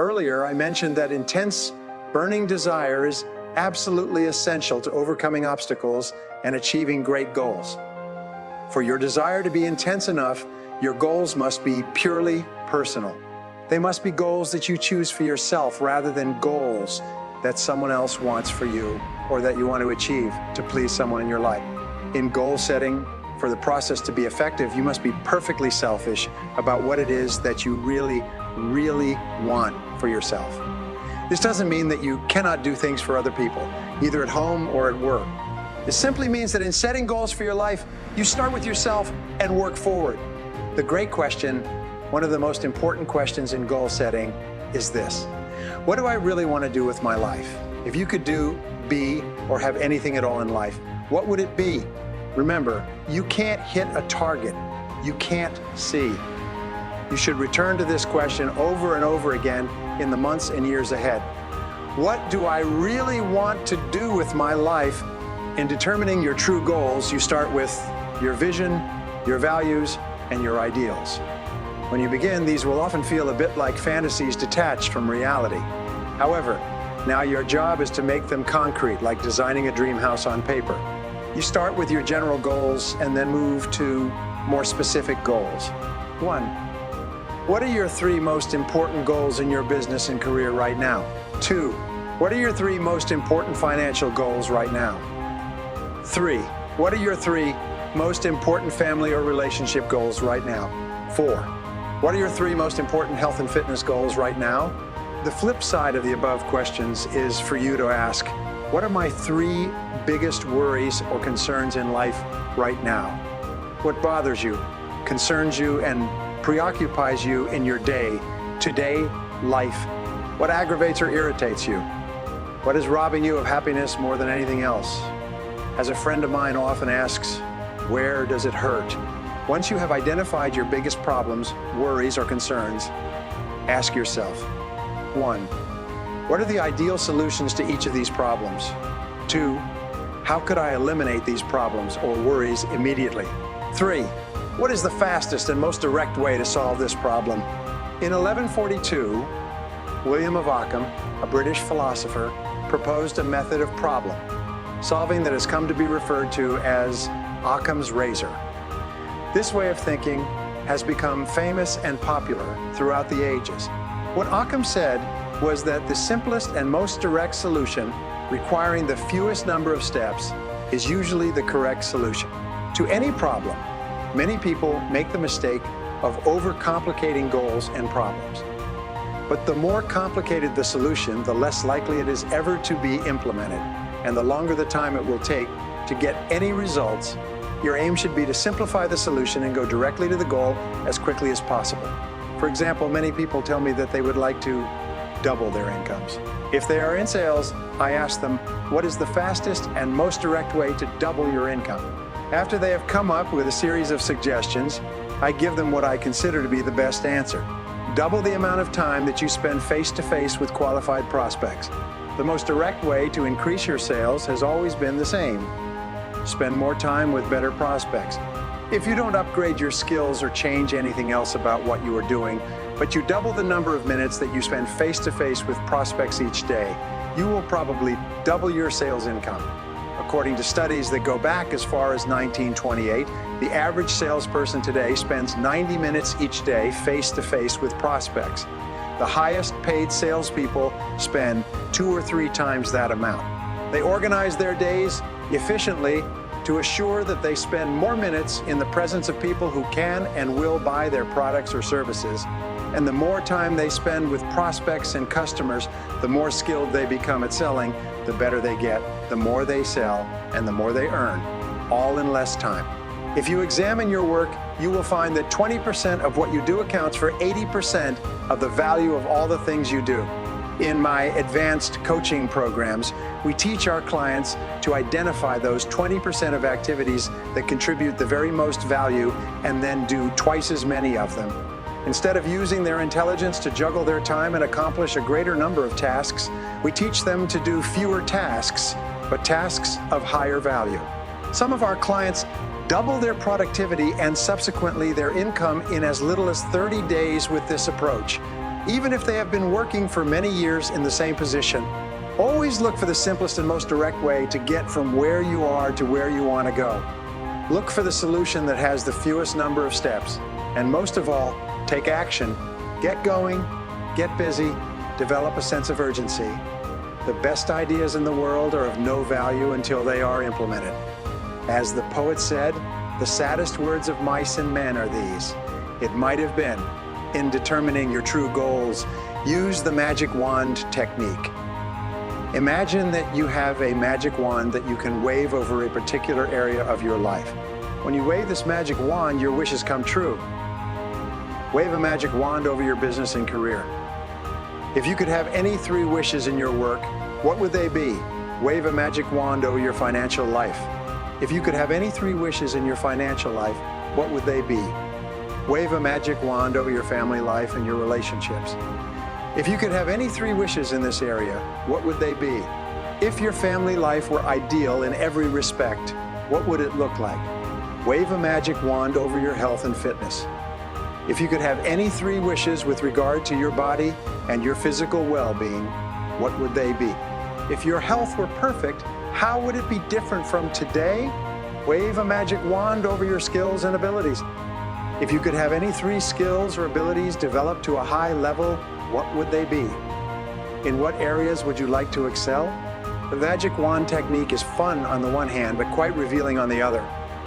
Earlier, I mentioned that intense, burning desire is absolutely essential to overcoming obstacles and achieving great goals. For your desire to be intense enough, your goals must be purely personal. They must be goals that you choose for yourself rather than goals that someone else wants for you or that you want to achieve to please someone in your life. In goal setting, for the process to be effective, you must be perfectly selfish about what it is that you really want for yourself. This doesn't mean that you cannot do things for other people, either at home or at work. It simply means that in setting goals for your life, you start with yourself and work forward. The great question, one of the most important questions in goal setting, is this: what do I really want to do with my life? If you could do, be, or have anything at all in life, what would it be? Remember, you can't hit a target you can't see. You should return to this question over and over again in the months and years ahead. What do I really want to do with my life? In determining your true goals, you start with your vision, your values, and your ideals. When you begin, these will often feel a bit like fantasies detached from reality. However, now your job is to make them concrete, like designing a dream house on paper. You start with your general goals and then move to more specific goals. 1. What are your 3 most important goals in your business and career right now? 2. What are your 3 most important financial goals right now? 3. What are your 3 most important family or relationship goals right now? 4. What are your 3 most important health and fitness goals right now? The flip side of the above questions is for you to ask, what are my 3 biggest worries or concerns in life right now? What bothers you, concerns you, and preoccupies you in your today life? What aggravates or irritates you? What is robbing you of happiness more than anything else? As a friend of mine often asks, where does it hurt? Once you have identified your biggest problems, worries, or concerns, ask yourself, 1. What are the ideal solutions to each of these problems? 2. How could I eliminate these problems or worries immediately? 3. What is the fastest and most direct way to solve this problem? In 1142, William of Ockham, a British philosopher, proposed a method of problem solving that has come to be referred to as Occam's razor. This way of thinking has become famous and popular throughout the ages. What Occam said was that the simplest and most direct solution, requiring the fewest number of steps, is usually the correct solution. To any problem, many people make the mistake of overcomplicating goals and problems. But the more complicated the solution, the less likely it is ever to be implemented, and the longer the time it will take to get any results. Your aim should be to simplify the solution and go directly to the goal as quickly as possible. For example, many people tell me that they would like to double their incomes. If they are in sales, I ask them, what is the fastest and most direct way to double your income? After they have come up with a series of suggestions, I give them what I consider to be the best answer. Double the amount of time that you spend face-to-face with qualified prospects. The most direct way to increase your sales has always been the same. Spend more time with better prospects. If you don't upgrade your skills or change anything else about what you are doing, but you double the number of minutes that you spend face-to-face with prospects each day, you will probably double your sales income. According to studies that go back as far as 1928, the average salesperson today spends 90 minutes each day face-to-face with prospects. The highest paid salespeople spend 2 or 3 times that amount. They organize their days efficiently to assure that they spend more minutes in the presence of people who can and will buy their products or services. And the more time they spend with prospects and customers, the more skilled they become at selling, the better they get, the more they sell, and the more they earn, all in less time. If you examine your work, you will find that 20% of what you do accounts for 80% of the value of all the things you do. In my advanced coaching programs, we teach our clients to identify those 20% of activities that contribute the very most value and then do twice as many of them. Instead of using their intelligence to juggle their time and accomplish a greater number of tasks, we teach them to do fewer tasks, but tasks of higher value. Some of our clients double their productivity and subsequently their income in as little as 30 days with this approach. even if they have been working for many years in the same position. Always look for the simplest and most direct way to get from where you are to where you want to go. Look for the solution that has the fewest number of steps. And most of all, take action. Get going, get busy, develop a sense of urgency. The best ideas in the world are of no value until they are implemented. As the poet said, the saddest words of mice and men are these: it might have been. In determining your true goals, use the magic wand technique. Imagine that you have a magic wand that you can wave over a particular area of your life. When you wave this magic wand, your wishes come true. Wave a magic wand over your business and career. If you could have any 3 wishes in your work, what would they be? Wave a magic wand over your financial life. If you could have any 3 wishes in your financial life, what would they be? Wave a magic wand over your family life and your relationships. If you could have any 3 wishes in this area, what would they be? If your family life were ideal in every respect, what would it look like? Wave a magic wand over your health and fitness. If you could have any 3 wishes with regard to your body and your physical well-being, what would they be? If your health were perfect, how would it be different from today? Wave a magic wand over your skills and abilities. If you could have any 3 skills or abilities developed to a high level, what would they be? In what areas would you like to excel? The magic wand technique is fun on the one hand, but quite revealing on the other.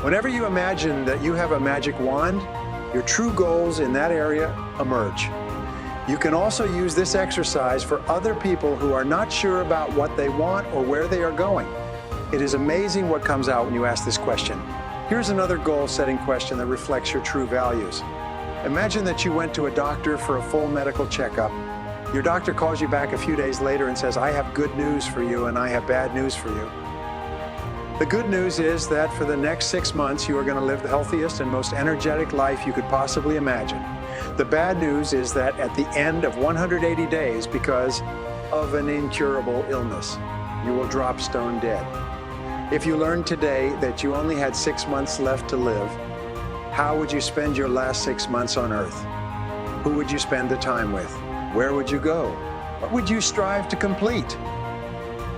Whenever you imagine that you have a magic wand, your true goals in that area emerge. You can also use this exercise for other people who are not sure about what they want or where they are going. It is amazing what comes out when you ask this question. Here's another goal-setting question that reflects your true values. Imagine that you went to a doctor for a full medical checkup. Your doctor calls you back a few days later and says, "I have good news for you and I have bad news for you." The good news is that for the next 6 months, you are going to live the healthiest and most energetic life you could possibly imagine. The bad news is that at the end of 180 days, because of an incurable illness, you will drop stone dead. If you learned today that you only had 6 months left to live, how would you spend your last 6 months on earth? Who would you spend the time with? Where would you go? What would you strive to complete?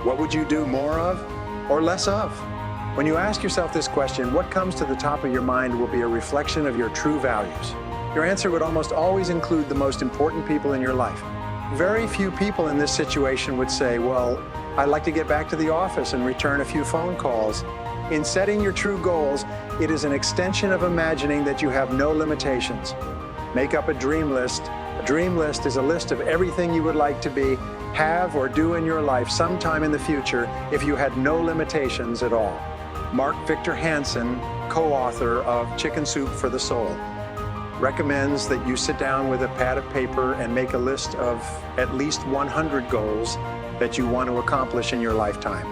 What would you do more of or less of? When you ask yourself this question, what comes to the top of your mind will be a reflection of your true values. Your answer would almost always include the most important people in your life. Very few people in this situation would say, "Well, I'd like to get back to the office and return a few phone calls." In setting your true goals, it is an extension of imagining that you have no limitations. Make up a dream list. A dream list is a list of everything you would like to be, have, or do in your life sometime in the future if you had no limitations at all. Mark Victor Hansen, co-author of Chicken Soup for the Soul, recommends that you sit down with a pad of paper and make a list of at least 100 goals that you want to accomplish in your lifetime.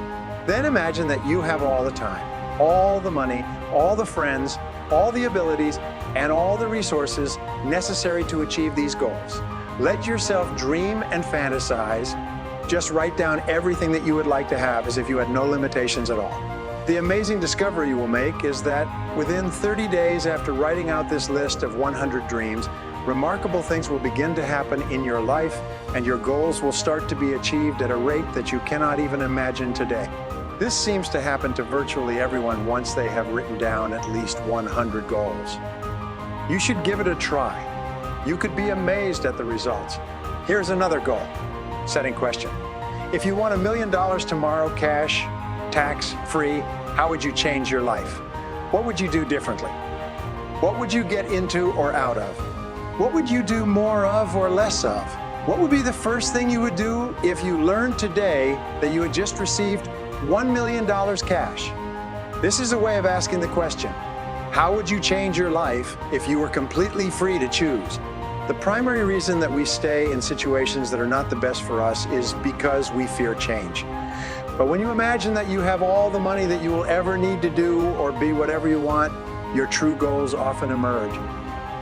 Then imagine that you have all the time, all the money, all the friends, all the abilities, and all the resources necessary to achieve these goals. Let yourself dream and fantasize. Just write down everything that you would like to have as if you had no limitations at all. The amazing discovery you will make is that within 30 days after writing out this list of 100 dreams, remarkable things will begin to happen in your life, and your goals will start to be achieved at a rate that you cannot even imagine today. This seems to happen to virtually everyone once they have written down at least 100 goals. You should give it a try. You could be amazed at the results. Here's another goal-setting question. If you won $1 million tomorrow, cash, tax-free, how would you change your life? What would you do differently? What would you get into or out of? What would you do more of or less of? What would be the first thing you would do if you learned today that you had just received $1 million cash? This is a way of asking the question, how would you change your life if you were completely free to choose? The primary reason that we stay in situations that are not the best for us is because we fear change. But when you imagine that you have all the money that you will ever need to do or be whatever you want, your true goals often emerge.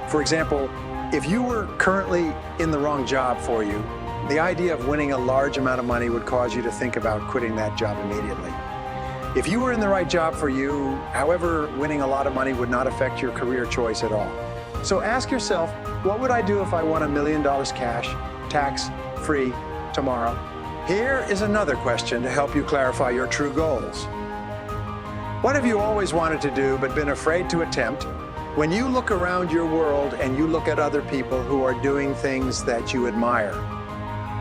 For example, if you were currently in the wrong job for you, the idea of winning a large amount of money would cause you to think about quitting that job immediately. If you were in the right job for you, however, winning a lot of money would not affect your career choice at all. So ask yourself, what would I do if I won $1 million cash? tax-free tomorrow. Here is another question to help you clarify your true goals. What have you always wanted to do but been afraid to attempt? When you look around your world and you look at other people who are doing things that you admire,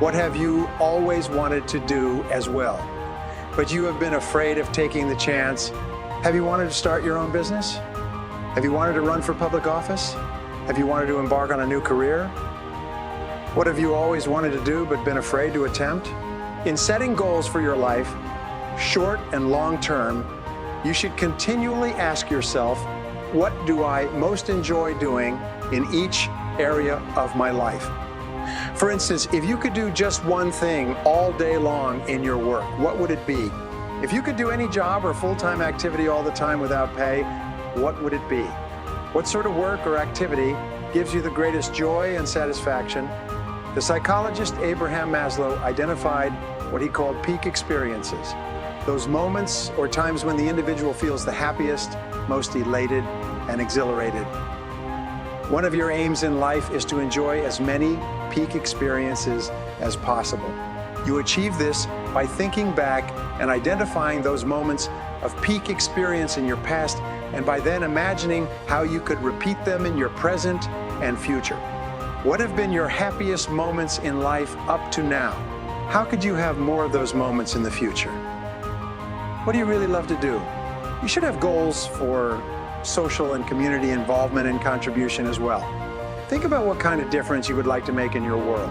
what have you always wanted to do as well, but you have been afraid of taking the chance? Have you wanted to start your own business? Have you wanted to run for public office? Have you wanted to embark on a new career? What have you always wanted to do but been afraid to attempt? In setting goals for your life, short and long term, you should continually ask yourself, what do I most enjoy doing in each area of my life? For instance, if you could do just one thing all day long in your work, what would it be? If you could do any job or full-time activity all the time without pay, what would it be? What sort of work or activity gives you the greatest joy and satisfaction? The psychologist Abraham Maslow identified what he called peak experiences, those moments or times when the individual feels the happiest, most elated, and exhilarated. One of your aims in life is to enjoy as many peak experiences as possible. You achieve this by thinking back and identifying those moments of peak experience in your past, and by then imagining how you could repeat them in your present and future. What have been your happiest moments in life up to now? How could you have more of those moments in the future? What do you really love to do? You should have goals for social and community involvement and contribution as well. Think about what kind of difference you would like to make in your world.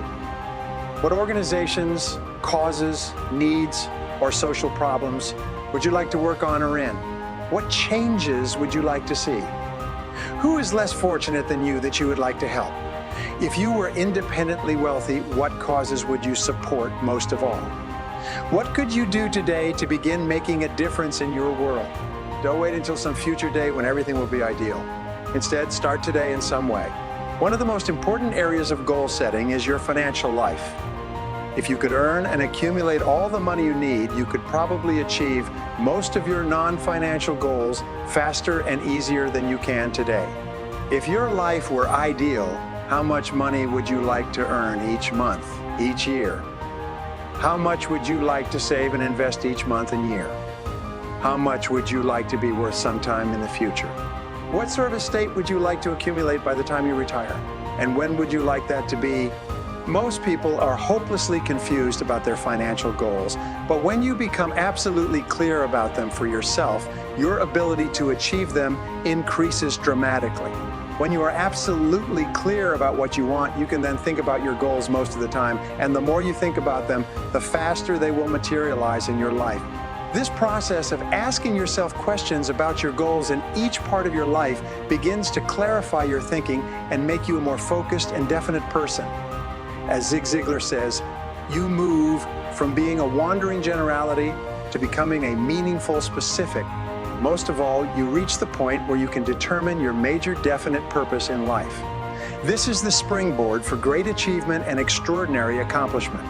What organizations, causes, needs, or social problems would you like to work on or in? What changes would you like to see? Who is less fortunate than you that you would like to help? If you were independently wealthy, what causes would you support most of all? What could you do today to begin making a difference in your world? Don't wait until some future date when everything will be ideal. Instead, start today in some way. One of the most important areas of goal setting is your financial life. If you could earn and accumulate all the money you need, you could probably achieve most of your non-financial goals faster and easier than you can today. If your life were ideal, how much money would you like to earn each month, each year? How much would you like to save and invest each month and year? How much would you like to be worth sometime in the future? What sort of estate would you like to accumulate by the time you retire? And when would you like that to be? Most people are hopelessly confused about their financial goals, but when you become absolutely clear about them for yourself, your ability to achieve them increases dramatically. When you are absolutely clear about what you want, you can then think about your goals most of the time, and the more you think about them, the faster they will materialize in your life. This process of asking yourself questions about your goals in each part of your life begins to clarify your thinking and make you a more focused and definite person. As Zig Ziglar says, you move from being a wandering generality to becoming a meaningful specific. Most of all, you reach the point where you can determine your major definite purpose in life. This is the springboard for great achievement and extraordinary accomplishment.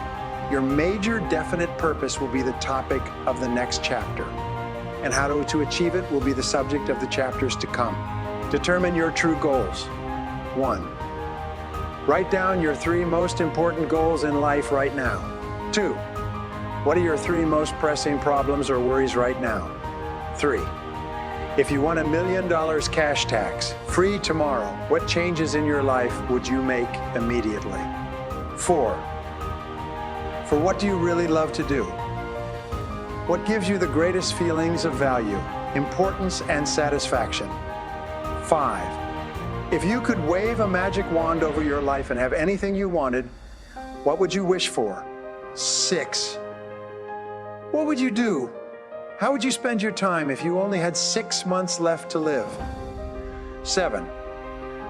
Your major definite purpose will be the topic of the next chapter, and how to achieve it will be the subject of the chapters to come. Determine your true goals. 1. Write down your 3 most important goals in life right now. 2. What are your 3 most pressing problems or worries right now? 3. If you won $1 million cash tax, free tomorrow, what changes in your life would you make immediately? 4. For what do you really love to do? What gives you the greatest feelings of value, importance, and satisfaction? 5. If you could wave a magic wand over your life and have anything you wanted, what would you wish for? 6. What would you do? How would you spend your time if you only had 6 months left to live? 7.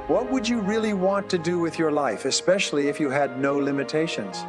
What would you really want to do with your life, especially if you had no limitations?